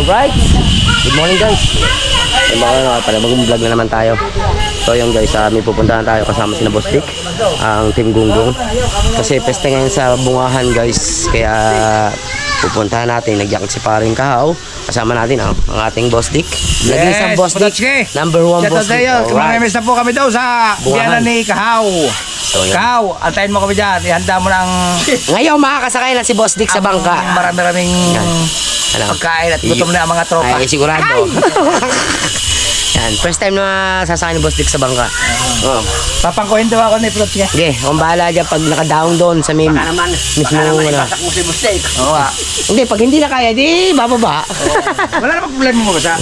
Alright, good morning guys. Panibagong vlog na naman tayo. So yun guys, may pupuntahan tayo kasama si Boss Dick, ang Team Gunggong. Kasi peste ngayon sa bungahan guys. Kaya pupuntahan natin, nagyakit si paring Kahaw. Kasama natin ang ating Boss Dick. Naging sa Boss Dick, number 1 Boss Dick. Alright. Na po kami daw sa biyanan ni Kahaw. So, Kahaw, antayin mo kami dyan. Ihanda mo ng... Ngayon makakasakay na si Boss Dick sa bangka. Marami-raming pagkain at gutom na ang mga tropa. Ay, sigurado. Yan, first time na sasakay ni Boss Dick sa bangka. Papangkuhin daw ako ni Protske. Sige, kung bahala dyan pag nakadaong doon sa meme. Baka naman ipasak mo si Boss Dick. Oo nga. Hindi, pag hindi na kaya, di bababa. Wala namang problema mo basa.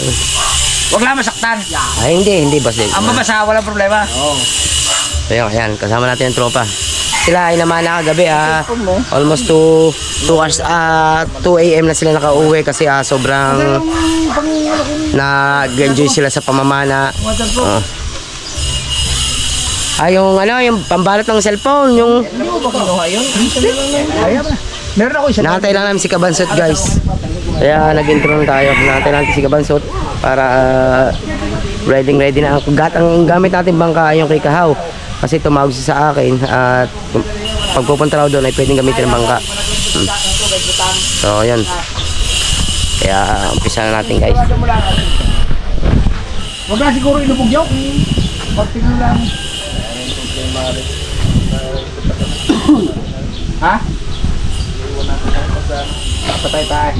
Huwag lang masaktan. Ay, hindi Boss Dick. Ang babasa, walang problema. Oo. So yan, kasama natin ang tropa. Sila ay naman nakagabi almost 2 AM na sila nakauwi kasi sobrang nag-enjoy sila sa pamamana. Yung pambalot ng cellphone, yung meron ako isa. nakantay lang namin si Kabansot guys. Kaya nag-intro lang tayo. Nakantay natin si Kabansot para ready na ang gamit natin bangka yung kay Kahaw. Kasi tumawag siya sa akin at pagpupunta raw doon ay pwedeng gamitin ng bangka. So yun. Kaya umpisa na natin guys. Huwag na siguro inubog yun. Pagtingin lang. Ha? Patay tayo.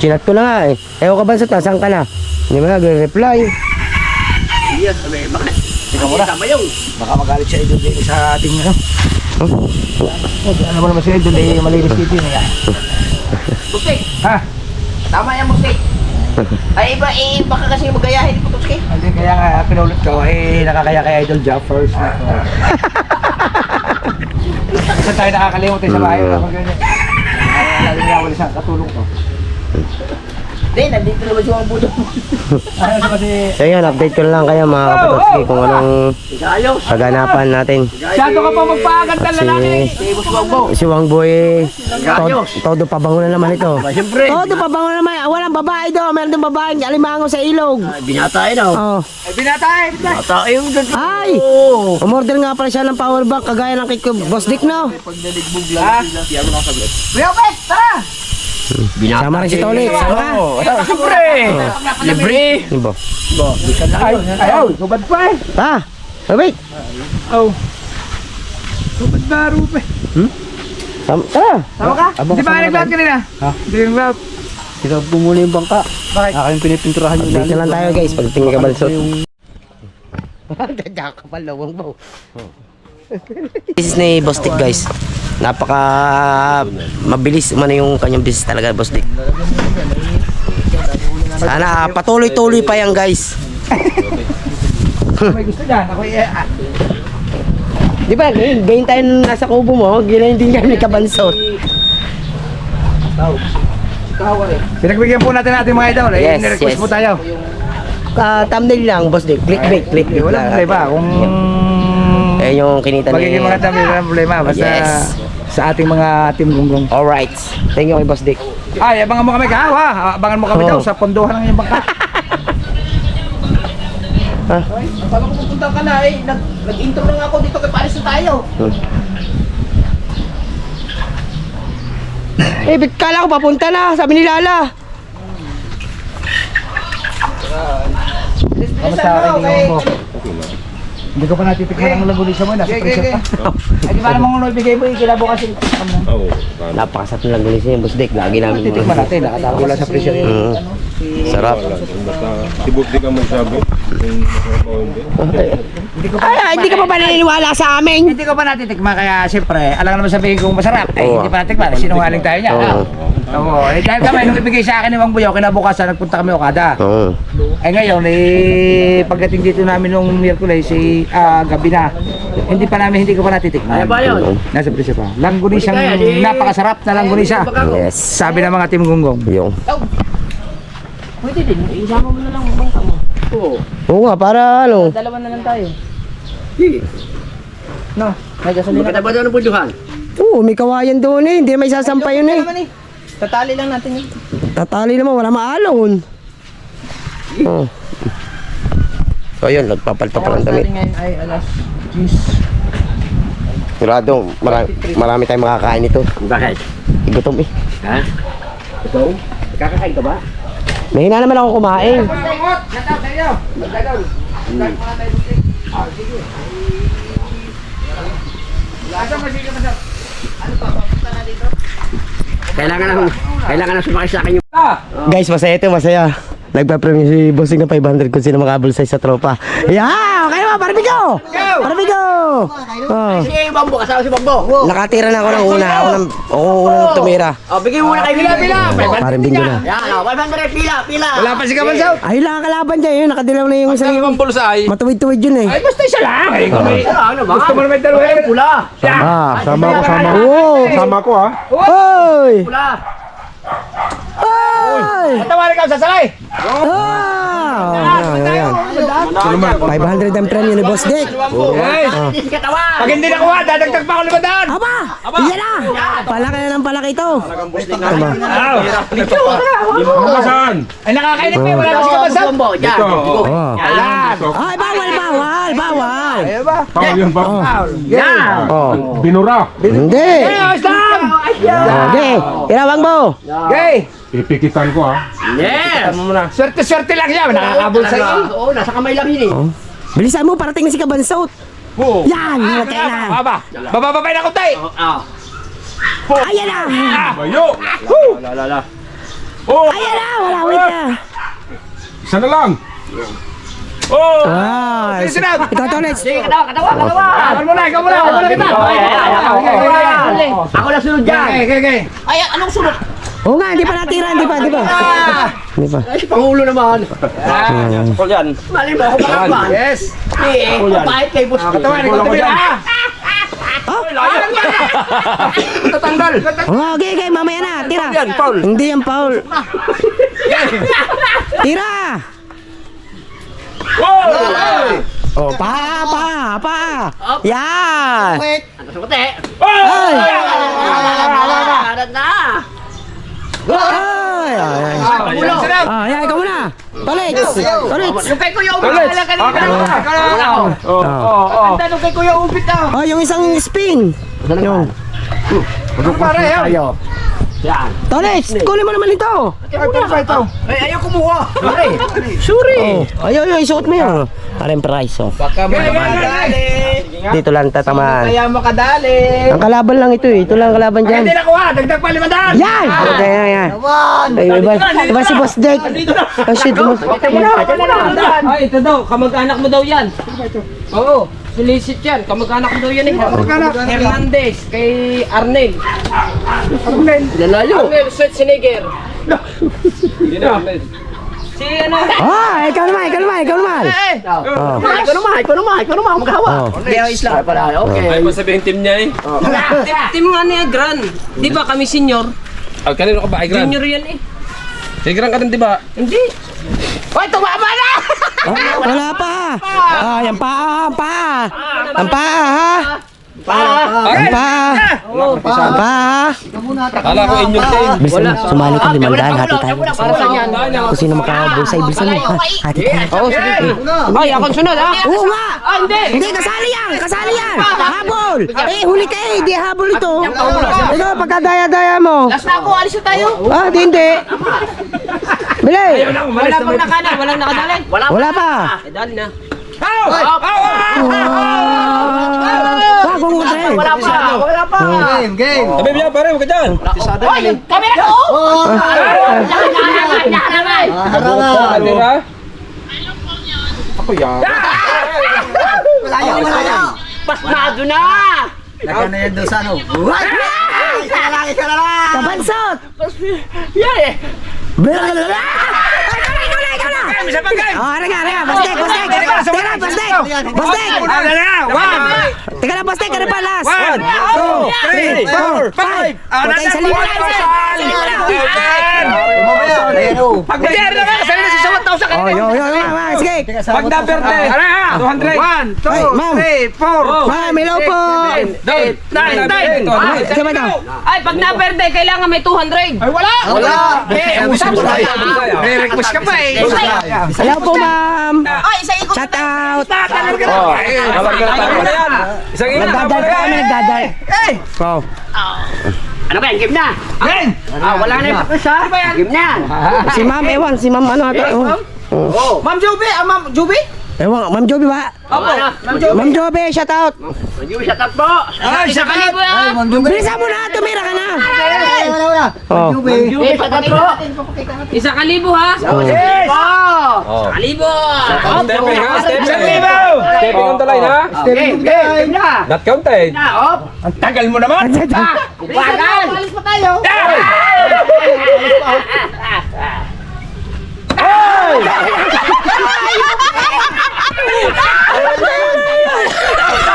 Chinat ko na nga eh. Ewan ka ba sa saan ka na? Hindi mo nag-reply. Yes, bakit? Tingnan mo na. Baka magalit siya idol sa ating ano. Alam mo naman siya idol malinis dito niya. Bustik! Ha? Tama yan, Bustik! Ay, baka kasi magayahin mo, Bustik. Hindi, kaya nga pinulot ko, nakakaya kay Idol Job first na to. Saan tayo nakakalimot sa bahay kapag ganyan. Lalo nga wala sa katulong ko. Hindi, nandito naman siya ang buto. Ano kasi... So yun, update ko na lang kayo mga kapatotski kung anong paganapan natin. Siyado ka pa magpaganda lalaki! Si Wang Boy, todo pabango na naman ito. Siyempre. Todo pabango na naman. Walang babae doon. Meron doon babae. Alimango sa ilog. Binatay na. Oh. Ay, binatay! Binatay yung doon. Ay! Umorder nga pala siya ng power bank kagaya ng kay Boss Dick, no? Pagdaligbog lang sila. Ano ka saglit? Leo, Bet! Tara! Sama rin si Tolik. Sama ka. Siyempre! Libre! Ibo. Ayaw! Subad pa eh! Ta! Wait! Oh! Subad na rupe! Tara! Tama ka? Di ba ka nag-loud kanina? Ha? Hindi nag-loud. Ikaw pumuli yung bangka. Bakit? Aking pinipinturahan yung lalim. Dito lang tayo guys, pagdating ni Kabalsot. Dadya ka pa, lawang mo. This is ni Boss Dick guys. Napaka mabilis umano yung kanyang business talaga, Boss Dick. Sana patuloy-tuloy pa yan guys. May gusto dyan. Ako Di ba, gain tayo nasa kubo mo, ginayin din kami Kabansot. Pinagbigyan po natin mga idol. Yes, Nirequest yes. po tayo. Thumbnail lang, Boss Dick. Clickbait Wala lang. problema. Kung Eh yung kinita ni... magiging mga thumbnail, wala problema. Basta Yes. sa ating mga team gunggong. Alright. Thank you kay Boss Dick. Ay, abangan mo kami Kahaw ha. Abangan mo kami daw sa pondohan ng iyong bangka. Pag ako pupunta ka na nag-intro lang ako dito kay Paris na tayo. Eh, kala ko papunta na, sabi ni Lala. Kamusta aking gunggong? Hindi ko pa natitikman ang lagulisa mo. Nasa pressure pa. Ay, di ba naman kung ibigay mo, kinabukasin. Napakasarap ng gulis niya, Boss Dick. Lagi namin Titikman natin. Nakatago lang sa pressure. Sarap. Basta tibok-di ka magsabi kung masarap o hindi. Hindi ka pa ba naniniwala sa amin? Hindi ko pa natitikman kaya siyempre, alam naman sabihin kung masarap. Ay, hindi pa natikman. Sinungaling tayo niya. Oo. Dahil kami, nung ibigay sa akin ni Mang Buyaw, kinabukasan, nagpunta kami Okada. Ay ngayon, pagdating dito namin nung Miyerkules, gabi na. Hindi ko pa natitikman. Ano ba yun? Nasa presyo pa. Langgunisang napakasarap na langgunisa. Yes. Sabi ng mga team gunggong. Yung. Pwede din. Isama mo na lang ang bangka mo. Oo nga, para ano. Dalawa na lang tayo. No. May gasolina. Magkata ba daw ng buduhan? Oo, may kawayan doon eh. Hindi may sasampay yun eh. Tatali lang natin yun. Tatali naman, wala maalon. Oh. So yun, nagpapalto pa ng damit. ngayon ay alas 10. Sigurado, marami tayong makakain nito. Bakit? Gutom eh. Ha? Ito? Kakakain ka ba? Mahina naman ako kumain. Kailangan na sumakay sa akin yung... Guys, masaya ito, masaya. Nagpa-premium si Bossing ng 500 kung sino makabulsay sa tropa. Yeah! Okay naman, Barbigo! Barbigo! Oh. Si Bambo, kasama si Bambo. Nakatira na ako ng una. Ako unang tumira. Oh, bigay mo muna kay Pila. Parang bingo na. Yan, 500, pila. Wala pa si Kamansaw. Ay, lang ang kalaban dyan. Yun, nakadilaw na yung isang yung pulsay. matuwid-tuwid yun eh. Ay, basta isa lang. Ay, Ano ba? gusto mo na may dalawa yung pula. Sama ko, sama. Oh! Sama ko ha. Oy! Pula. Oy! Tawarin ka sa salay. Ayan. 500 ang premyo ni Boss Dick. Ay, Hindi ka tawa. pag hindi nakuha, dadagdag pa ako 500. Aba! Iyan na! Palaki na ng palaki ito. Aba. Saan? Ay, nakakainit pa. Wala pa si Kamansaw. Bambo, yan. Ito. Oh. Ayan. Ay, bawal! Ay, ba? Bawal yun, bawal. Yan. Oh. Binura. Hindi! Ay, ayos lang. Okay, tinawag mo! Okay. Pipikitan ko ha. Yes. Swerte-swerte lang siya. Nakakabol sa iyo. Oo, nasa kamay lang yun eh. Oh. Bilisan mo, parating na si Kabansot. Yan! Hinatay na! Baba. Babababay na ko, tay. Ayan na! Bayo. Ayan na! Wala, wait na! Isa na lang. Ah, Sunod. ikaw Tolets. Sige, katawa. Ikaw muna kita. Ako na sunod dyan. Okay. Ay, anong sunod? Oo nga, hindi pa natira, hindi pa. Hindi pa. Ay, Pangulo naman. Mali mo ako makakban. Yes. Eh, kahit kay Boss. Tawarin ko tabi. Tatanggal. Oh, okay, mamaya na, tira. Hindi yan, Paul. Tira! Oh, pa! Yan! Ano sa mati? Ay! Arat na. Ay! Ay, ikaw muna! Tolets! Yung kay Kuya Ubit na kanina. Wala ako. Ang tanong kay Kuya Ubit na. Oh, yung isang spin. Yung. Yan. Tolets, kunin mo naman ito. Ay, ayaw kumuha. Suri. Oh, ayaw, isuot mo yun. Parang price, oh. Baka makadali. Dito lang tatamaan. Kaya makadali. Ang kalaban lang ito eh. Ito lang ang kalaban dyan. Hindi nakuha. Dagdag pa 500. Yan! Okay, yan. Ay, iba si Boss Dick. Ay, shit. Ay, ito daw, kamag-anak mo daw yan. Oo, solicit yan, kamag-anak mo daw yan eh. Hernandez, kay Arnel. Lalayo. Arnel Schwarzenegger. Si ano? Ah, ikaw naman. Oh. Ikaw naman, maghawa. Oh. Hindi ako isla. Okay. Ay, masabihin team niya eh. Team nga niya, Gran. Di ba kami senior? Ah, kanino ka ba? Ay, Gran. Junior yan eh. Si Gran ka rin, di ba? Hindi. Hoy, tumama na! Wala pa. Ah, yan pa. Ang paa, ha? Ang paa. Ang paa. Kala ko inyong team. Bilisan mo, sumali ka 500, hati tayo. Para sa yan. Kung sino makabulsay, bilisan mo. Ha? Hati tayo. Oo, sige. Ay, akong sunod ha. Oo nga! Hindi, kasali yan! Habol! Eh, huli ka eh, di habol ito. Ito, pagkadaya-daya mo. Last na ako, alis na tayo. Ah, hindi. Bili! Wala pang nakana, walang nakadali. Wala pa. Eh, dali na. Wag mong matay. Wala pa. Game. Sabi niya, pare, huwag ka dyan. Hoy, kamera ko! Di ba? Pasmado na! Kabansot! Yan eh! Ikaw na! isa pa game. Oh, ano nga, Bostek. Teka lang, Bostek. Ano na? 1, Teka lang, Bostek, ano pa last? 1, 2, 3, 4, 5. Puta, isa libo lang. Pag mayroon na nga, kasali na si Sawat daw sa Oh, kanila. yo, sige. Pag number 10. Ano ha? 200. 1, 2, Ay, ma'am. 3, 4, Ma'am, hello po. 9. Sige ba daw? Ay, pag na-birthday, kailangan may 200. Ay, wala. Eh, usap mo na. Re-request ka pa eh. Hello po, ma'am. Ay, isa ikot. Shout out. Tatanong ka na. Tama na yan. Isang ina. Nagdadal pa kami, nagdadal. Eh! Oh. Ano ba yan? Game na? Ben! Wala na yung pakisa. Game na. Si ma'am, ewan, si ma'am ano ata. Oh. Ma'am Joby, Ma'am Joby? Ewan, ma'am Joby ba? Opo. Ma'am Joby, shout out. Shout out po. Ay, Isa ka libo yan. Bilisan mo na, tumira ka na. Wala. Oh. Shout out po. Isa ka libo ha? Yes! Isa ka libo. Stepping ha? Isang Stepping. libo! Stepping on the line ha? Game na! Not counted. Ang tagal mo naman! Bagal. Alis pa tayo.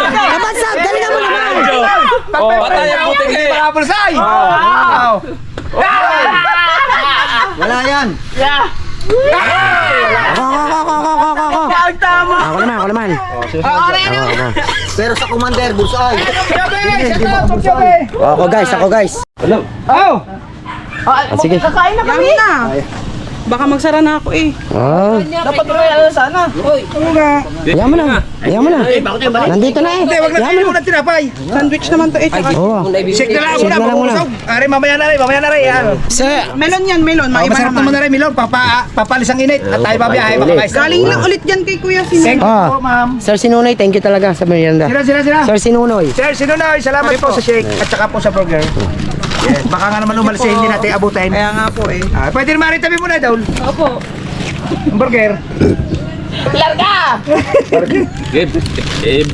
Kabasag, galingan mo naman. Patay ang putik eh. Parapulsay! Wala yan. Ako. Ako naman. Pero sa commander, bullseye. Ako guys. Oh! Sige. Kakain na kami. Baka magsara na ako eh. Oh. Dapat tuloy sana. Ayaw mo na. Nandito na eh. Hindi, wag na tayo muna tinapay. Sandwich naman to eh. Tsaka Oo. Shake na lang Shake muna, na lang muna. mabusog. Ari, mamaya na rin. Yan. melon yan, melon. Oh, masarap naman na rin, Milong. Papalis ang init. At tayo babiyahe, mga guys. Galing lang ulit yan kay Kuya Thank Sino. you po, ma'am. Sir Sinunoy, thank you talaga sa merienda. Sira. Sir Sinunoy. Sir, sino na? Salamat po sa shake at saka po sa burger. Yes. Baka nga naman umalis eh, hindi natin abutin. Kaya nga po eh. Pwede naman rin tabi muna, Daul. Opo. Ang burger. Larga! Game.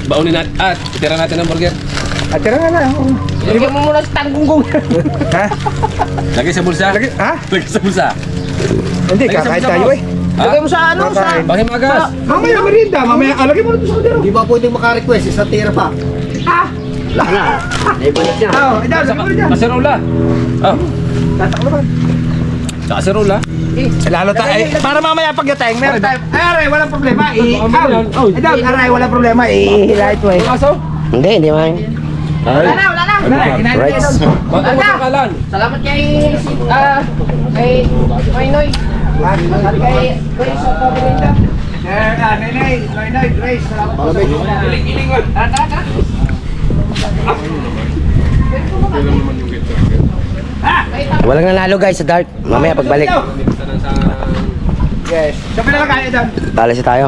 Baunin natin. Tira natin ang burger. At tira nga na. Lagyan mo muna sa tanggunggong. Ha? Lagay sa bulsa. Ha? Lagay sa bulsa. Hindi, kakain tayo eh. Lagyan mo sa ano? Sa... Bakit magas? Mamaya merinda, mamaya alagay mo na ito sa kaldero. Di ba pwedeng maka-request? Isa tira pa. Oh, ito, sabi mo dyan. Kaserola. Tatak naman. Sa kaserola. Lalo tayo, para mamaya pag yateng, meron tayo. Ay, aray, walang problema. Ito, aray, walang problema. Ihila ito eh. Aso? Hindi man. Wala na. Kinain Right. tayo. Bakit mo sa kalan? Salamat kay Noy. At kay Grace sa Pabilinda. Nay, Grace, salamat po. Iling-iling mo. Tara. Walang nanalo guys sa dart. Mamaya pagbalik. Yes. Sabi na lang kaya dyan. Talas tayo.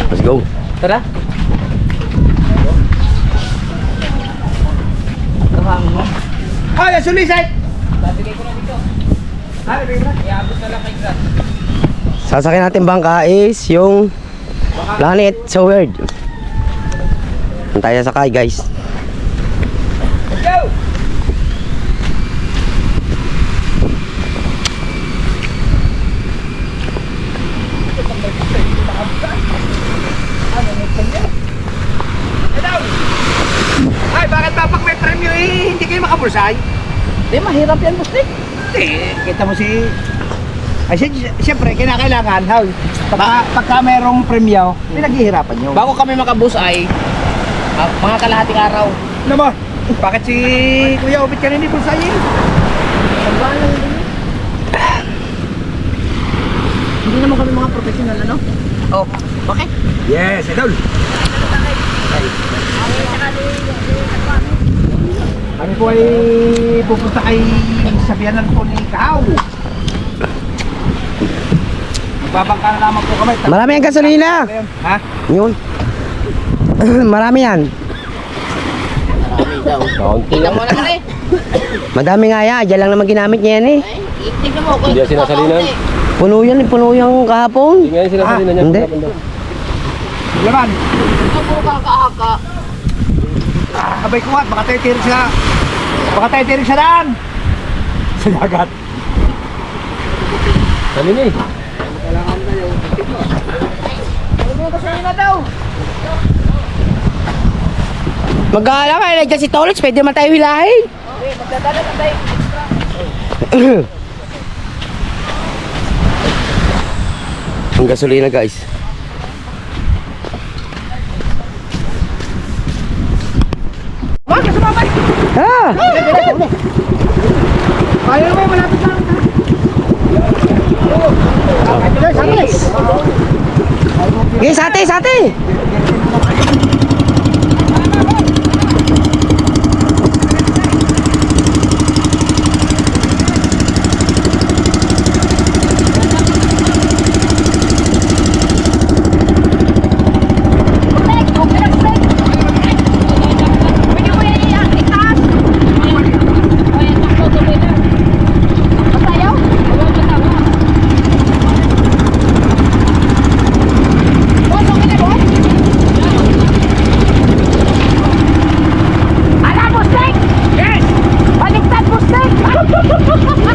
Let's go. Tara. Oh, yan, sulisay. Sasakyan natin bangka is yung Planet So Weird. Tayo sakay guys. Go! Ay, bakit ba pag may premyo eh, hindi kayo makabulsay? Di, mahirap yan, Mustik. Hindi, kita mo si... Ay, siyempre, kinakailangan, how? Pagka merong premyo, pinaghihirapan nyo. Bago kami makabusay, mga kalahating araw. Ano mo? Bakit si Kuya Obit ka rin hindi bulsayin? Hindi naman kami mga professional, ano? Oh, bakit? Yes, idol. Kami po ay pupunta kay sabihanan po ni Kao. Magbabangka na naman po kami. Marami ang gasolina. Ha? Yun. Marami yan. Tingnan mo naman eh. Madami nga yan. Diyan lang naman ginamit niya yan eh. Tingnan mo. Hindi yan sinasalinan. Puno yan kahapon. Hindi nga yung sinasalinan niya. Hindi. Laman. Ito puro kaka-haka. Abay ko nga, baka tayo tira sa Baka tayo tinig sa daan. Sa dagat. Dali na eh. Mag-aala ka, nandiyan si Tolits, pwede naman tayo hilahin. Ang gasolina guys. Ah! Ayaw mo, malapit lang. Okay, sate, sate!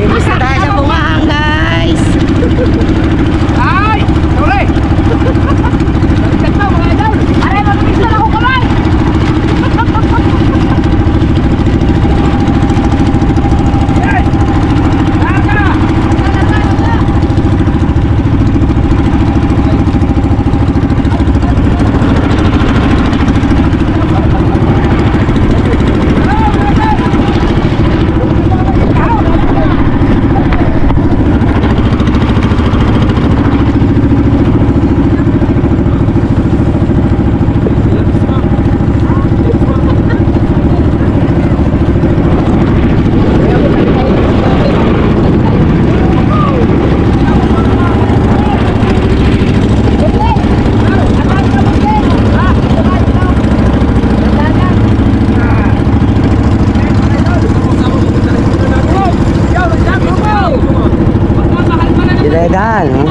Imbis na tayo sa bungahan, guys! Ay! Sorry! Tagto, mga idol! Aray, mabilis na ako kamay! Yes! Laga! Ilegal, no?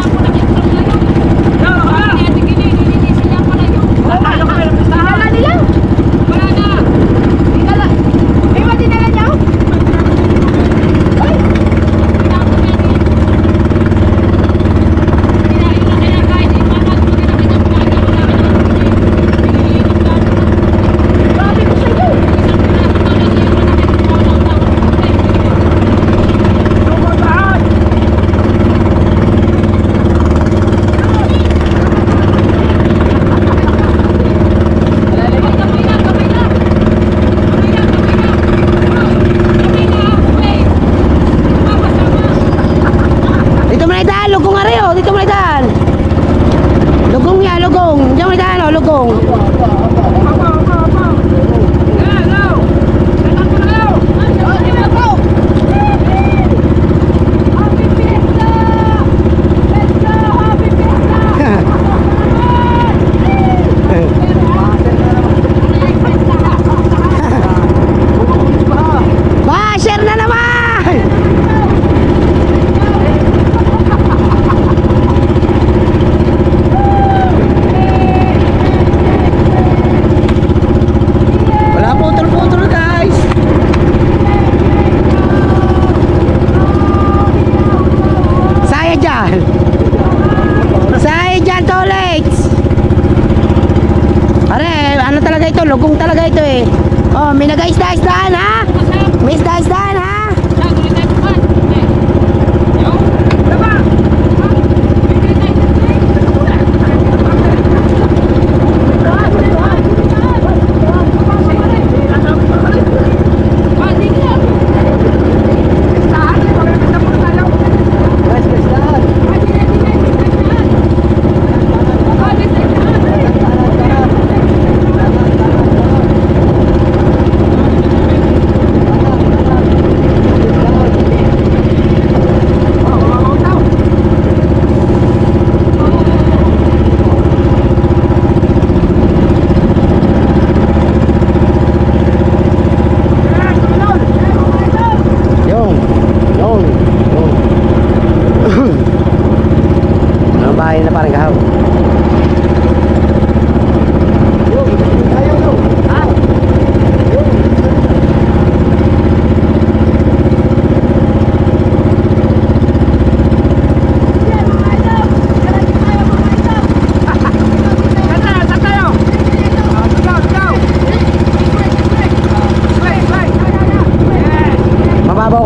Dito mo na idaan, lugong nga rin, oh. Dito mo na idaan. Lugong yan, lugong. Diyan mo na idaan, oh, lugong. Basher na naman! Wala putol-putol, guys. Saya dyan. Saya dyan, Tolets. Are, ano talaga ito? Lugong talaga ito eh. Oh, may nag-isda-isdaan ha? May isda-isdaan ha?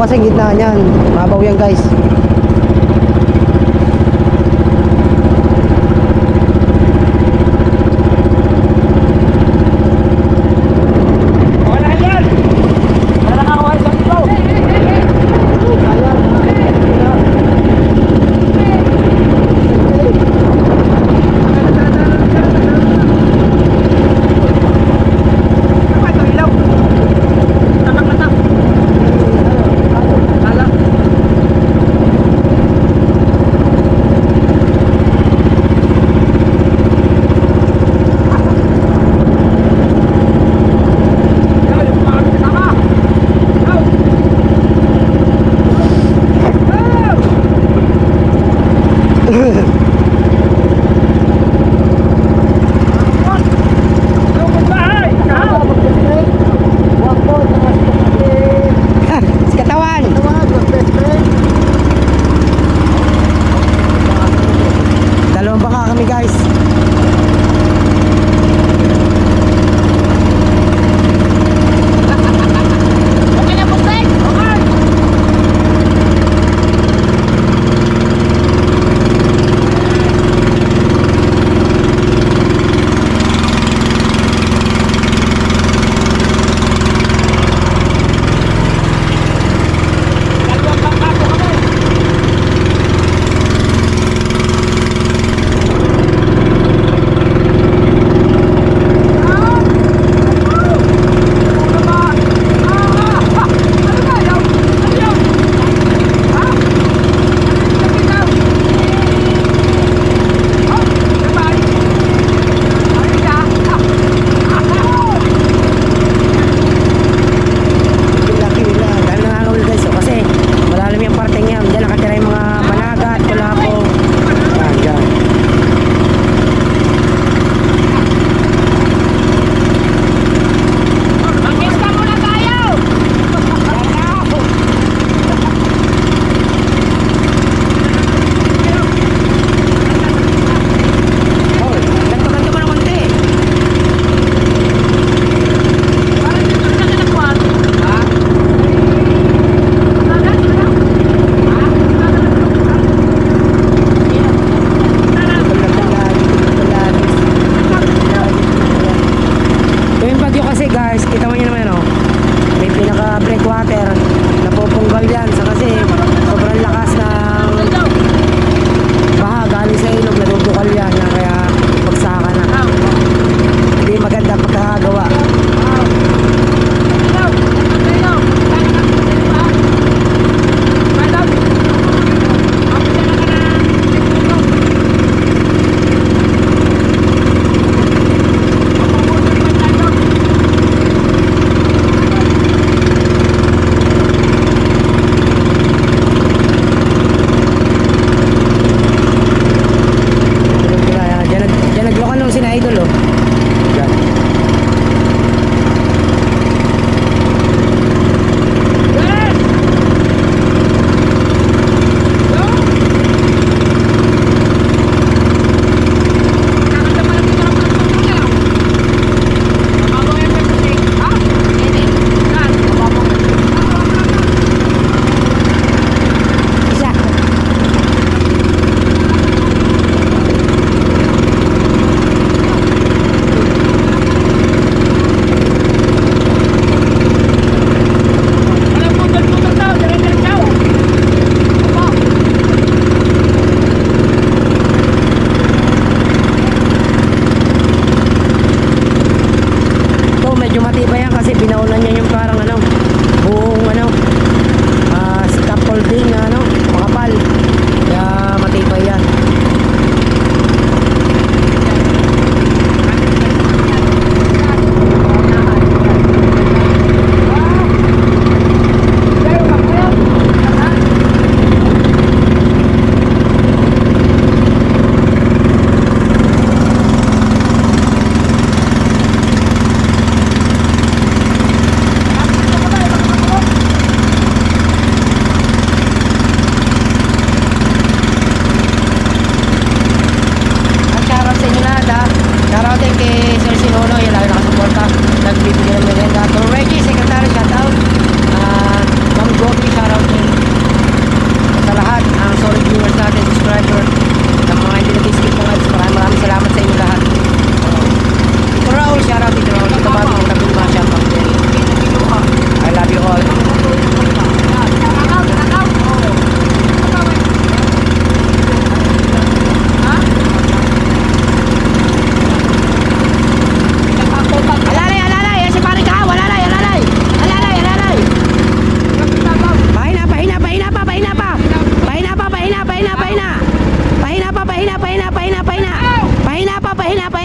kasi gitna niyan. Mabaw yan guys. Wala yan! Wala nakakuha sa ito! Ano ito ilaw? Tatak-tatak! Tatak! Katawan! Dalawang baka kami guys.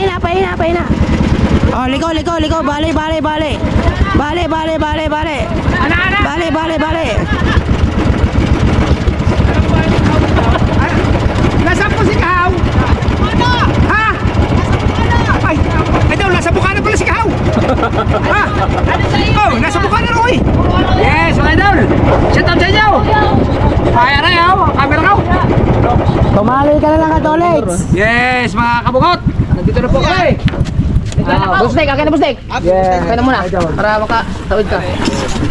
pahina. Oh, liko. Bale. Bale. Nasaan po si Kahaw? Ha? Ay, daw, nasa Bukana pala si Kahaw. Ha? Oh, nasa Bukana rin, oy. Yes, mga idol. Shout out sa inyo. Kaya na yaw, camera ko. Tumali ka na lang, Katolits. Yes, mga kabukot. Nandito na po kami. Bustek, akin na bustek. Yes. Kaya na muna, para makatawid ka.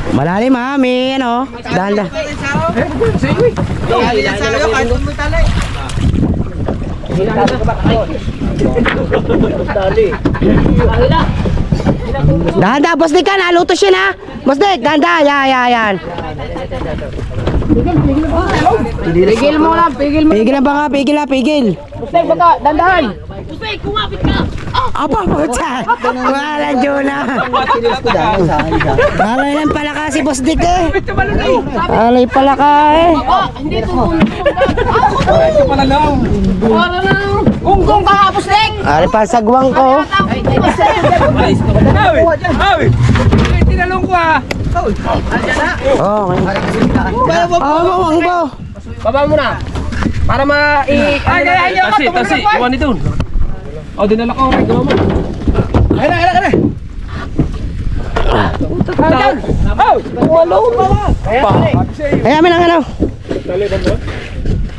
Malalim ha, may ano. Dahan. Dahan, Bosdik ka, naluto siya na. Bosdik, dahan, yan. Pigil mo lang, pigil mo. Pigil na ba nga, pigil. Bustek, baka, dandahan. Apa po siya? Wala, Jonah. Alay lang pala ka si Bosdik eh. Alay pala ka eh. Hindi ito. Para na. Unggong ka, bustek. Alay pa sagwang ko. Tinalong ko ah. Oh, mawang po. Baba mo na. Para Ay, Tasi, iwan ito. Oh, dinala ko. Gawa mo. Ayun. Ay, amin ang ano.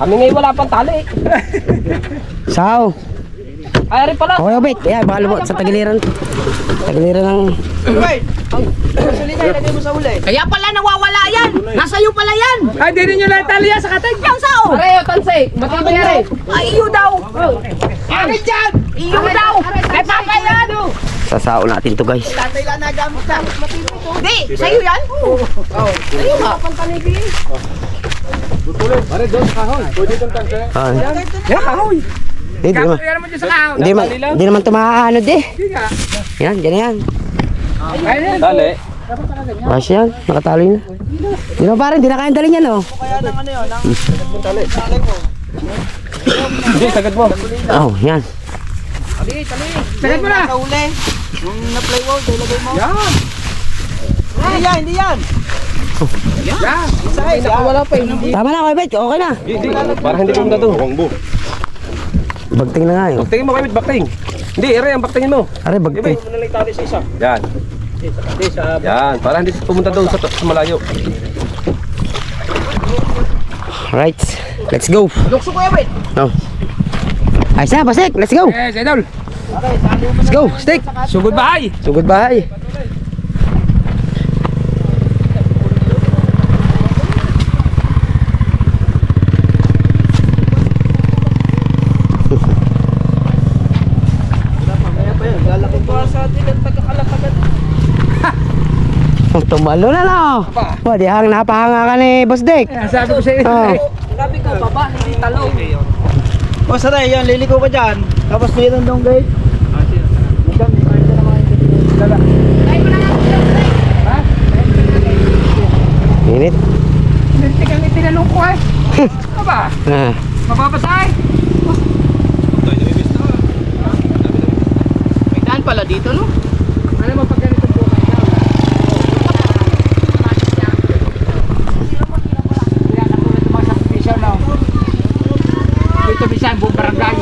Kami ngayon wala pang tali. Sao. Ay, rin pala. Okay, wait. Ayan, baka lumot sa tagiliran. Tagiliran ng... Kaya pala nawawala yan. Nasa iyo pala yan. Ay, di ninyo lang tali yan sa katay. Yang sao? Pareho, tansay. Matibay na rin. Ay, iyo daw. Akin dyan. Iyo daw. Kay papa yan. Sasao natin to guys. Di, sa'yo yan. Sa'yo nga. Ah, Yan, kahoy. hindi naman. Yan naman dyan sa kahoy. Hindi naman tumaanod eh. Hindi nga. Yan, yan. Ayun. Dali. Kasi yan, nakatali na. Hindi naman parang, hindi na kayang dalhin yan oh. Hindi, sagad mo. Oh, yan. Sagad mo na. Tama na, okay, bet. Okay na. Hindi, para hindi pumunta doon. Bagting na nga yun. Baktingin mo kami, bakting. Hindi, ere ang baktingin mo. Are, bagting. Yan. Yan, para hindi pumunta doon sa malayo. Alright, let's go. Lukso ko yan, wait. Oh. Ayos na, Bosdik. Let's go. Yes, idol. Let's go, stick. So goodbye. So goodbye. Tumalo na no. Di hang napahanga ka ni Boss Dick. Sabi ko sa iyo. Oh. Sabi ko, baba, hindi talo. O saray, yan, liliko ka dyan. Tapos mayroon dong gate. Init. Tinanong ko eh. Ano ba? Ah. Mababasay. May daan pala dito, no? Alam mo pag ganito po. Dito bisan buong barangay.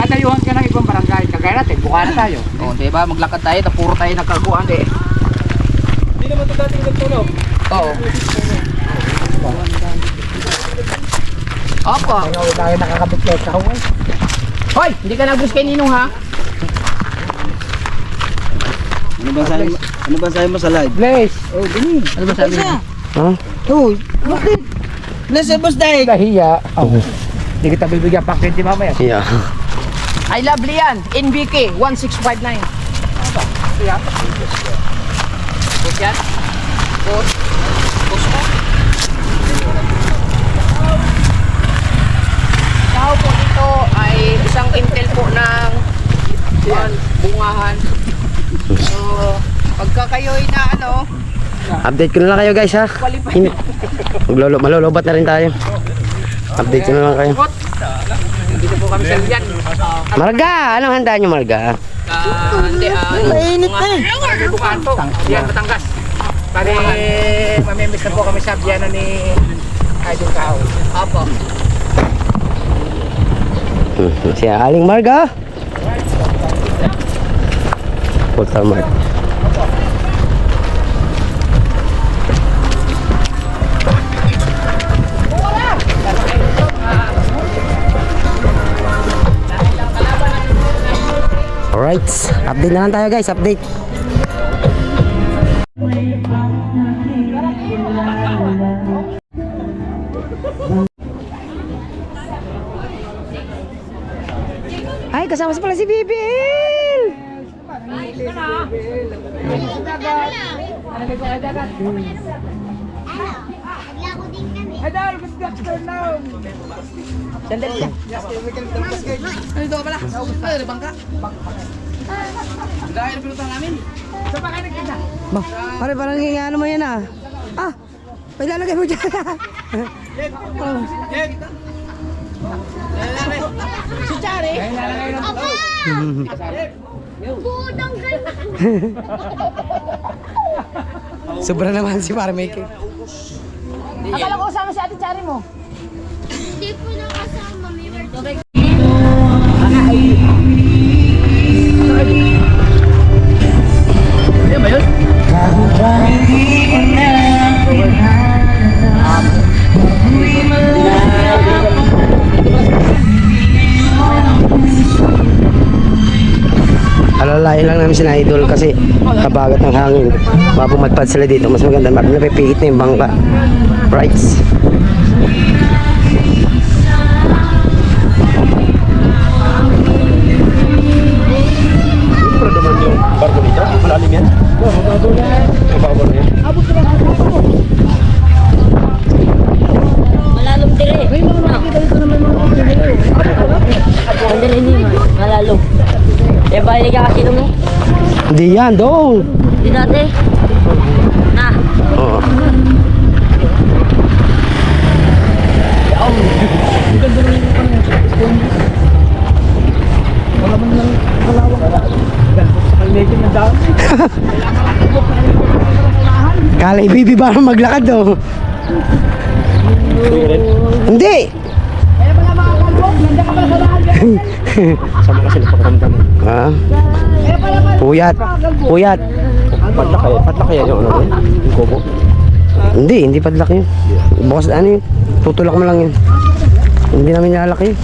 Dadayuhan ka ng ibang barangay. Kagaya natin, Bukana tayo. Oo, diba? Maglakad tayo, puro tayo nagkaguan, di. Hindi naman ito dating nagtunog. Oo. Opo. Ngayon tayo nakakabit kay Kahoy. Hoy, hindi ka nag-bus kay Ninong, ha? Ano ba sabi mo sa live? Blaze. Ano ba sabi niya? Huh? Uy, bakit? Nasa boss dahil. Kahiya. Oh. Hindi kita bibigyan pang 20 mamaya. Yeah. I love Lian, NBK 1659. Bus yan? Bus? Bus mo? Tao po dito ay isang intel po ng bungahan. So, pagka kayo'y na ano, Update ko na lang kayo guys ha. Init. Malolobat na rin tayo. Update ko na lang kayo. dito po kami sa Lian. Marga, anong handa nyo, Marga? Mainit na eh. Bukanto. Yan, Batangas. Bali, mamimiss na po kami sa biyana ni Idol Kao. Apo. Si Aling Marga. Puta Marga. Alright, update na lang tayo guys, update. Ay, kasama sa pala si Bibil! Ba, pare parang ano mo yan ah. Ah, may lalagay mo dyan. Si Chari. Budang ganda. Sobra naman si Pare Mike. Akala ko kasama si Ate Chari mo. Hindi po na kasama. May birthday. Ano ba yun? Alalain lang namin sina Idol kasi kabagat ng hangin. Mapumadpad sila dito. Mas maganda. Napipikit na yung bangka. Rights. Pero naman yung barko nito, malalim yan. Mababaw na yan. Malalong dire. May mga nakikita dito na may mga dire. Andyan hindi man. Malalong. Eh, balik ka kasi mo. Hindi yan, dong. Di dati. Na. Oo. Kala ibibi ba maglakad oh? Hindi. Sama kasi napakamdam. Ha? Puyat. Puyat. Padlak kaya yung ano yun? Yung kobo. Hindi padlak yun. Bukas ano yun? Tutulak mo lang yun. Hindi namin nilalaki yun.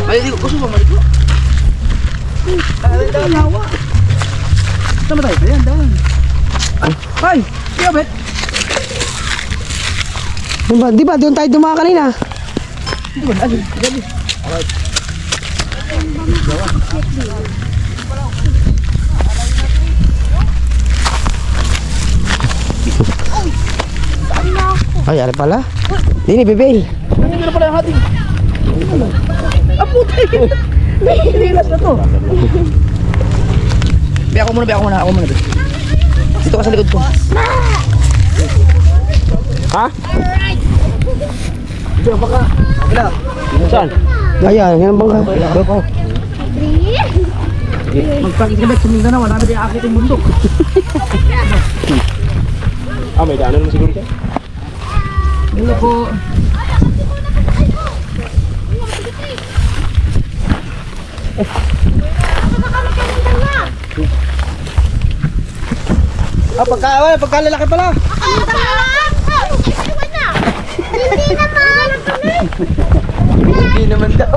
Ay, hindi ko gusto ba maligo? Saan ba tayo? Ayan, dahan. Ay, kaya bet? Di ba doon tayo dumaan kanina? Hindi ba? Alin? Gabi. Ay, ari pala. Dini, Bibil. Hindi na pala yung hating. Ah, puti! May hinilas na to. Ako muna. Dito ka sa likod ko. Ha? Dito, baka. Wala. Saan? Ayan, yan ang bangka. Magpakikibet sa Mindanao, wala na din akit yung bundok. May daanan naman siguro siya. Dito po. Pagkalalaki pala. Hindi naman daw.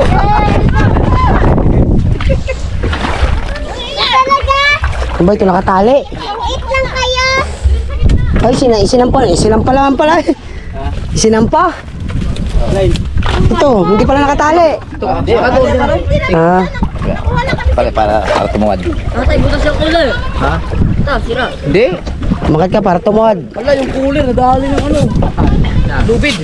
Ano ba ito nakatali? Wait lang kayo. Ay, isinampa naman pala. Isinampa? Ito, hindi pala nakatali. Ah, Para tumuwad. Tatay, butas yung cooler. Ha? Ito, sira. Hindi. umakat ka para tumuhad. Wala yung cooler, nadali ng ano. Lubid.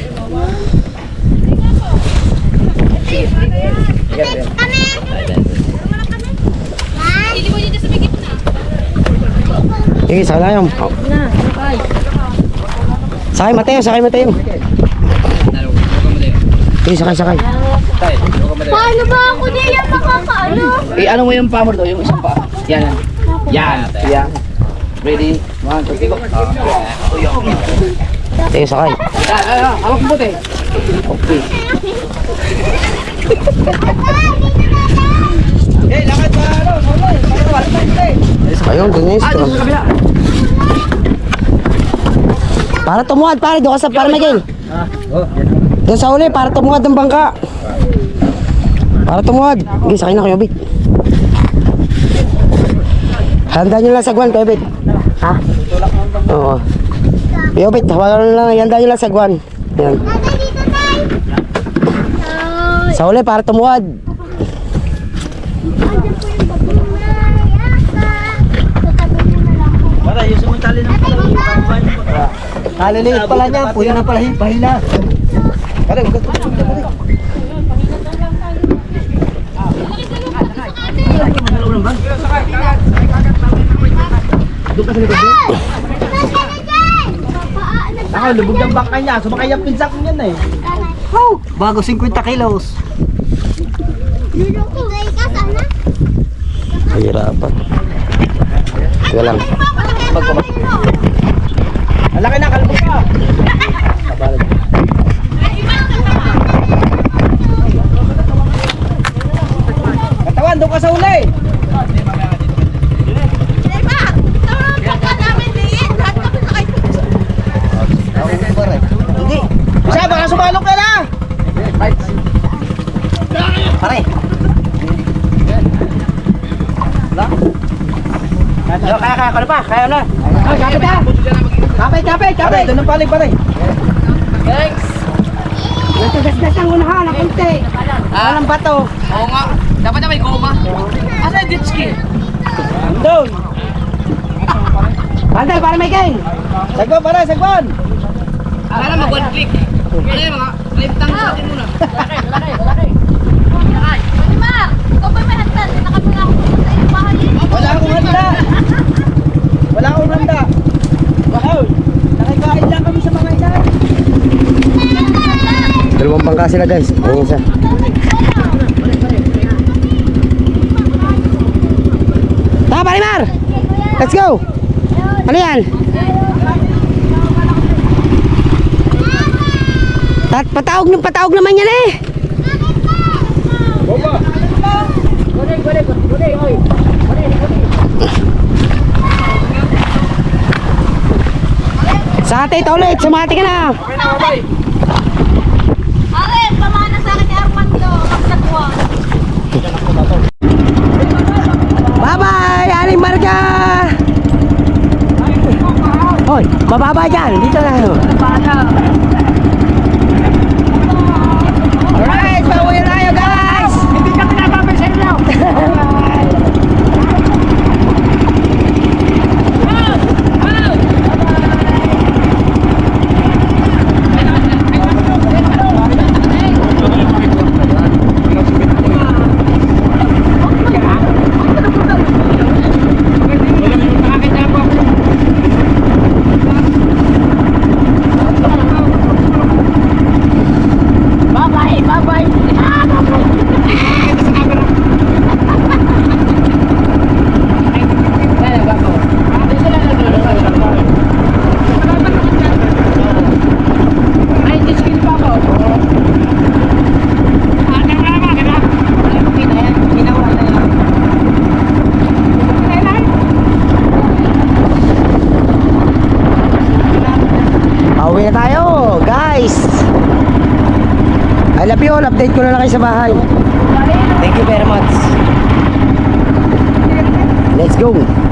Sige, sakay na yun. Sakay, Mateo, sakay, Mateo. Sige, sakay. Paano ba ako di yan makakaano? Ano mo yung pamor do? Yung isang pa. Yan. Yan. Ready? 1, 2, 3, go. Sige, sakay. Hawak mo bote. Okay. Lakad pa Ayun, dun yun. Para tumuhad, pare. Doon ka sa para Miguel. Doon sa uli, para tumuhad ng bangka. Para tumuhad. Sige, sakay na kayo, Bit. Handa nyo lang sagwan, kayo, Bit. Ha? Oo. Kayo, Bit, hawakan lang. Handa nyo lang sagwan. Yan. Sa uli, para tumuhad. Kaliliit pala niya, pwede na pala pahila. lubog ng bangka niya. Sumakay ang pinsa ko yan eh. Bago 50 kilos. Mahirapan. Sige lang. Malaki na, kalbo ka. Katawan, doon ka sa uli. Bisa, baka sumalok ka na. Pare. Kaya ka na pa, kaya na. Kapit. Doon ang palig, pare. Gas-gas ang unahan, ang kunti. Walang bato. Oo nga. Dapat na may goma. Asa yung jet ski? Doon. Bandal, para may gang. Sagwan, pare, sagwan. Akala mo one click. Ano yung mga live tank sa atin muna. Ma, ikaw ba may handa? Nakapila ako sa iyong bahay. Wala akong handa. Wala akong handa. Wow. Nakikain lang kami sa mga ilan. Dalawang bangka sila, guys. Ayun isa. Tama, Parimar! Let's go! Ano yan? Patawag naman yan eh! Sa ate, ito ulit. Sumati ka na. Are, pamana sa akin ni Armando. Magsatwa. Bye-bye, Aling Marga! Hoy, mababa dyan. Dito na. Alright, pauwi na tayo, guys. Hindi ka pinapapay sa inyo. Pauwi na tayo, guys. I love you all. Update ko na lang kayo sa bahay. Thank you very much. Let's go.